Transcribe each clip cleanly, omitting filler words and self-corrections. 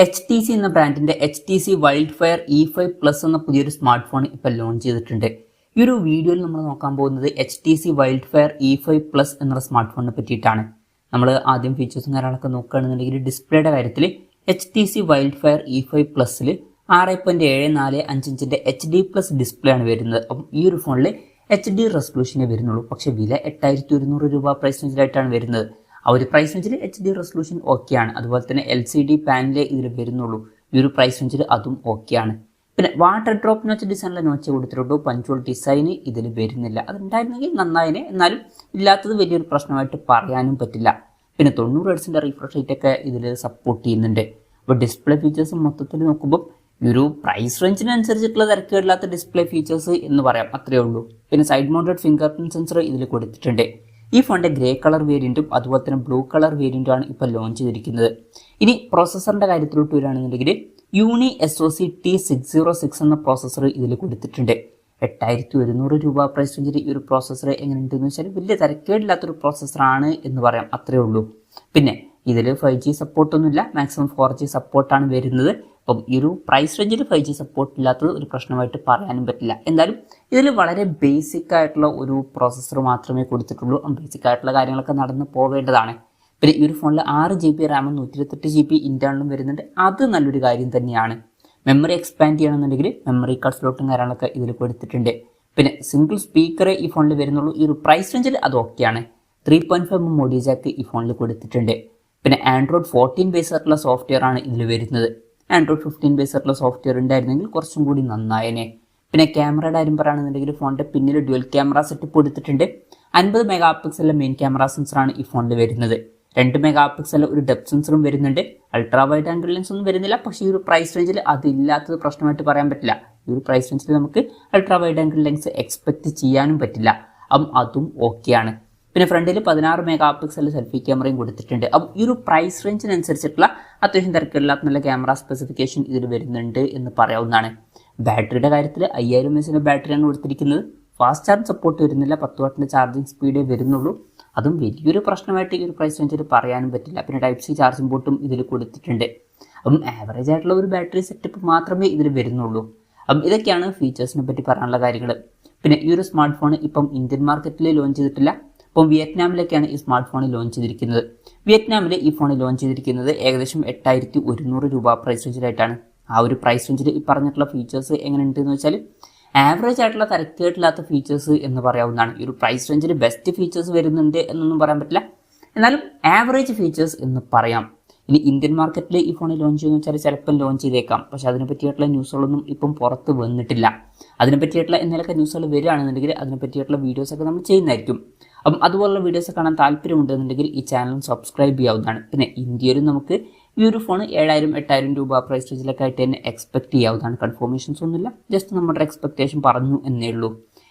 HTC എന്ന ബ്രാൻഡിന്റെ HTC വൈൽഡ്ഫയർ E5 Plus എന്ന പുതിയൊരു സ്മാർട്ട് ഫോൺ ഇപ്പോൾ ലോഞ്ച് ചെയ്തിട്ടുണ്ട്. ഈ ഒരു വീഡിയോയിൽ നമ്മൾ നോക്കാൻ പോകുന്നത് HTC വൈൽഡ്ഫയർ E5 Plus എന്ന സ്മാർട്ട് ഫോണിനെ പറ്റിയിട്ടാണ്. നമ്മൾ ആദ്യം ഫീച്ചേഴ്സും കാര്യങ്ങളൊക്കെ നോക്കുകയാണെന്നുണ്ടെങ്കിൽ ഡിസ്പ്ലേയുടെ കാര്യത്തിൽ HTC വൈൽഡ്ഫയർ E5 Plusൽ 6.745 ഇഞ്ചിന്റെ HD+ ഡിസ്പ്ലേ ആണ് വരുന്നത്. അപ്പം ഈ ഒരു ഫോണിൽ HD റെസൊല്യൂഷനേ വരുന്നുള്ളൂ. പക്ഷേ വില 8100 രൂപ പ്രൈസ് റേഞ്ചിലായിട്ടാണ് വരുന്നത്. ആ ഒരു പ്രൈസ് റേഞ്ചിൽ HD റെസൊല്യൂഷൻ ഓക്കെയാണ്. അതുപോലെ തന്നെ LCD പാനലേ ഇതിൽ വരുന്നുള്ളൂ. ഈ ഒരു പ്രൈസ് റേഞ്ചിൽ അതും ഓക്കെയാണ്. പിന്നെ വാട്ടർ ഡ്രോപ്പ് നോച്ച് ഡിസൈനിലെ നോച്ച് കൊടുത്തിട്ടുള്ളൂ. പഞ്ചോൾ ഡിസൈന് ഇതിൽ വരുന്നില്ല. അതുണ്ടായിരുന്നെങ്കിൽ നന്നായിനെ, എന്നാലും ഇല്ലാത്തത് വലിയൊരു പ്രശ്നമായിട്ട് പറയാനും പറ്റില്ല. പിന്നെ 90 ഹെർട്സിന്റെ റീഫ്രഷ് റേറ്റ് ഒക്കെ ഇതിൽ സപ്പോർട്ട് ചെയ്യുന്നുണ്ട്. അപ്പോൾ ഡിസ്പ്ലേ ഫീച്ചേഴ്സ് മൊത്തത്തിൽ നോക്കുമ്പോൾ ഈ ഒരു പ്രൈസ് റേഞ്ചിനനുസരിച്ചിട്ടുള്ള തിരക്കേടില്ലാത്ത ഡിസ്പ്ലേ ഫീച്ചേഴ്സ് എന്ന് പറയാം, അത്രയേ ഉള്ളൂ. പിന്നെ side mounted finger print sensor ഇതിൽ കൊടുത്തിട്ടുണ്ട്. ഈ ഫോണിന്റെ ഗ്രേ കളർ വേരിയന്റും അതുപോലെ തന്നെ ബ്ലൂ കളർ വേരിയന്റും ആണ് ഇപ്പോൾ ലോഞ്ച് ചെയ്തിരിക്കുന്നത്. ഇനി പ്രോസസ്സറിന്റെ കാര്യത്തിലോട്ട് വരികയാണെന്നുണ്ടെങ്കിൽ യൂണി SoC T606 എന്ന പ്രോസസ്സർ ഇതിൽ കൊടുത്തിട്ടുണ്ട്. 8100 രൂപ പ്രൈസ് റേഞ്ചിൽ ഈ ഒരു പ്രോസസ്സർ എങ്ങനെയുണ്ടെന്ന് വെച്ചാൽ വലിയ തിരക്കേടില്ലാത്തൊരു പ്രോസസ്സറാണ് എന്ന് പറയാം, അത്രയേ ഉള്ളൂ. പിന്നെ ഇതിൽ 5G സപ്പോർട്ടൊന്നുമില്ല, മാക്സിമം 4G സപ്പോർട്ടാണ് വരുന്നത്. അപ്പം ഈ ഒരു പ്രൈസ് റേഞ്ചിൽ 5G സപ്പോർട്ട് ഇല്ലാത്തത് ഒരു പ്രശ്നമായിട്ട് പറയാനും പറ്റില്ല. എന്നാലും ഇതിൽ വളരെ ബേസിക് ആയിട്ടുള്ള ഒരു പ്രോസസ്സർ മാത്രമേ കൊടുത്തിട്ടുള്ളൂ. ബേസിക് ആയിട്ടുള്ള കാര്യങ്ങളൊക്കെ നടന്ന് പോവേണ്ടതാണ്. പിന്നെ ഈ ഒരു ഫോണിൽ 6GB റാമും 128GB ഇന്റേണലും വരുന്നുണ്ട്. അത് നല്ലൊരു കാര്യം തന്നെയാണ്. മെമ്മറി എക്സ്പാൻഡ് ചെയ്യണമെന്നുണ്ടെങ്കിൽ മെമ്മറി കാർഡ് സ്ലോട്ടും കാര്യങ്ങളൊക്കെ ഇതിൽ കൊടുത്തിട്ടുണ്ട്. പിന്നെ സിംഗിൾ സ്പീക്കറേ ഈ ഫോണിൽ വരുന്നുള്ളൂ. ഈ ഒരു പ്രൈസ് റേഞ്ചിൽ അത് ഓക്കെയാണ്. 3.5mm ഓഡിയോ ജാക്ക് ഈ ഫോണിൽ കൊടുത്തിട്ടുണ്ട്. പിന്നെ ആൻഡ്രോയിഡ് 14 ബേസ് ആയിട്ടുള്ള സോഫ്റ്റ്വെയർ ആണ് ഇതിൽ വരുന്നത്. ആൻഡ്രോയിഡ് 15 ബേസ് ആയിട്ടുള്ള സോഫ്റ്റ്വെയർ ഉണ്ടായിരുന്നെങ്കിൽ കുറച്ചും കൂടി നന്നായേനെ. പിന്നെ ക്യാമറയുടെ കാര്യം പറയുകയാണെന്നുണ്ടെങ്കിൽ ഫോണിന്റെ പിന്നിൽ ഡ്യുവൽ ക്യാമറ സെറ്റപ്പ് കൊടുത്തിട്ടുണ്ട്. 50 മെഗാ പിക്സലിലെ മെയിൻ ക്യാമറ സെൻസറാണ് ഈ ഫോണിൽ വരുന്നത്. 2 മെഗാ പിക്സലിലെ ഒരു ഡെപ്ത് സെൻസറും വരുന്നുണ്ട്. അൾട്രാ വൈഡ് ആംഗിൾ ലെൻസ് ഒന്നും വരുന്നില്ല. പക്ഷേ ഈ ഒരു പ്രൈസ് റേഞ്ചിൽ അതില്ലാത്തത് പ്രശ്നമായിട്ട് പറയാൻ പറ്റില്ല. ഈ ഒരു പ്രൈസ് റേഞ്ചിൽ നമുക്ക് ultra wide angle lens expect ചെയ്യാനും പറ്റില്ല. അതും ഓക്കെയാണ്. പിന്നെ ഫ്രണ്ടിൽ 16 മെഗാ പിക്സലിൽ സെൽഫി ക്യാമറയും കൊടുത്തിട്ടുണ്ട്. അപ്പം ഈ ഒരു പ്രൈസ് റേഞ്ചിനനുസരിച്ചിട്ടുള്ള അത്യാവശ്യം തിരക്കില്ലാത്ത നല്ല ക്യാമറ സ്പെസിഫിക്കേഷൻ ഇതിൽ വരുന്നുണ്ട് എന്ന് പറയാവുന്നതാണ്. ബാറ്ററിയുടെ കാര്യത്തിൽ 5000 mAh ബാറ്ററിയാണ് കൊടുത്തിരിക്കുന്നത്. ഫാസ്റ്റ് ചാർജ് സപ്പോർട്ട് വരുന്നില്ല. 10 വാട്ടിന്റെ ചാർജിങ് സ്പീഡേ വരുന്നുള്ളൂ. അതും വലിയൊരു പ്രശ്നമായിട്ട് ഈ ഒരു പ്രൈസ് റേഞ്ചിൽ പറയാനും പറ്റില്ല. പിന്നെ Type-C ചാർജിംഗ് പോർട്ടും ഇതിൽ കൊടുത്തിട്ടുണ്ട്. അപ്പം ആവറേജ് ആയിട്ടുള്ള ഒരു ബാറ്ററി സെറ്റപ്പ് മാത്രമേ ഇതിൽ വരുന്നുള്ളൂ. അപ്പം ഇതൊക്കെയാണ് ഫീച്ചേഴ്സിനെ പറ്റി പറയാനുള്ള കാര്യങ്ങൾ. പിന്നെ ഈ ഒരു സ്മാർട്ട് ഫോൺ ഇപ്പം ഇന്ത്യൻ മാർക്കറ്റിൽ ലോഞ്ച് ചെയ്തിട്ടില്ല. അപ്പം വിയറ്റ്നാമിലേക്കാണ് ഈ സ്മാർട്ട് ഫോൺ ലോഞ്ച് ചെയ്തിരിക്കുന്നത്. വിയറ്റ്നാമിൽ ഈ ഫോൺ ലോഞ്ച് ചെയ്തിരിക്കുന്നത് ഏകദേശം 8100 രൂപ പ്രൈസ് റേഞ്ചിലായിട്ടാണ്. ആ ഒരു പ്രൈസ് റേഞ്ചിൽ ഈ പറഞ്ഞിട്ടുള്ള ഫീച്ചേഴ്സ് എങ്ങനെയുണ്ടെന്ന് വെച്ചാൽ ആവറേജ് ആയിട്ടുള്ള തിരക്കേട്ടില്ലാത്ത ഫീച്ചേഴ്സ് എന്ന് പറയാവുന്നതാണ്. ഈ ഒരു പ്രൈസ് റേഞ്ചിൽ ബെസ്റ്റ് ഫീച്ചേഴ്സ് വരുന്നുണ്ട് എന്നൊന്നും പറയാൻ പറ്റില്ല, എന്നാലും ആവറേജ് ഫീച്ചേഴ്സ് എന്ന് പറയാം. ഇനി ഇന്ത്യൻ മാർക്കറ്റിൽ ഈ ഫോൺ ലോഞ്ച് ചെയ്യുന്ന വെച്ചാൽ ചിലപ്പം ലോഞ്ച് ചെയ്തേക്കാം. പക്ഷെ അതിനെ പറ്റിയിട്ടുള്ള ന്യൂസുകളൊന്നും ഇപ്പം പുറത്ത് വന്നിട്ടില്ല. അതിനെ പറ്റിയിട്ടുള്ള എന്തെങ്കിലുമൊക്കെ ന്യൂസുകൾ വരികയാണെന്നുണ്ടെങ്കിൽ അതിനെ പറ്റിയിട്ടുള്ള വീഡിയോസൊക്കെ നമ്മൾ ചെയ്യുന്നതായിരിക്കും. അപ്പം അതുപോലുള്ള വീഡിയോസ് കാണാൻ താല്പര്യമുണ്ടെന്നുണ്ടെങ്കിൽ ഈ ചാനൽ സബ്സ്ക്രൈബ് ചെയ്യാവുന്നതാണ്. പിന്നെ ഇന്ത്യയിലും നമുക്ക് ഈ ഒരു ഫോൺ 7000-8000 രൂപ പ്രൈസ് റേഞ്ചിലൊക്കെ ആയിട്ട് തന്നെ എക്സ്പെക്ട് ചെയ്യാവുന്നതാണ്. കൺഫർമേഷൻസ് ഒന്നുമില്ല, ജസ്റ്റ് നമ്മുടെ എക്സ്പെക്ടേഷൻ പറഞ്ഞു എന്നേ ഉള്ളൂ.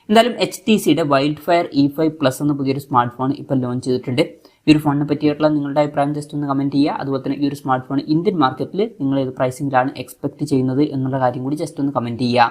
എന്തായാലും HTCയുടെ വൈൽഡ്ഫയർ E5 Plus എന്ന പുതിയൊരു സ്മാർട്ട് ഫോൺ ഇപ്പോൾ ലോഞ്ച് ചെയ്തിട്ടുണ്ട്. ഈ ഒരു ഫോണിനെ പറ്റിയിട്ടുള്ള നിങ്ങളുടെ അഭിപ്രായം ജസ്റ്റ് ഒന്ന് കമൻറ്റ് ചെയ്യുക. അതുപോലെ തന്നെ ഈ ഒരു സ്മാർട്ട് ഫോൺ ഇന്ത്യൻ മാർക്കറ്റിൽ നിങ്ങൾ ഏത് പ്രൈസിങ്ങിലാണ് എക്സ്പെക്ട് ചെയ്യുന്നത് എന്നുള്ള കാര്യം കൂടി ജസ്റ്റ് ഒന്ന് കമൻറ്റ് ചെയ്യുക.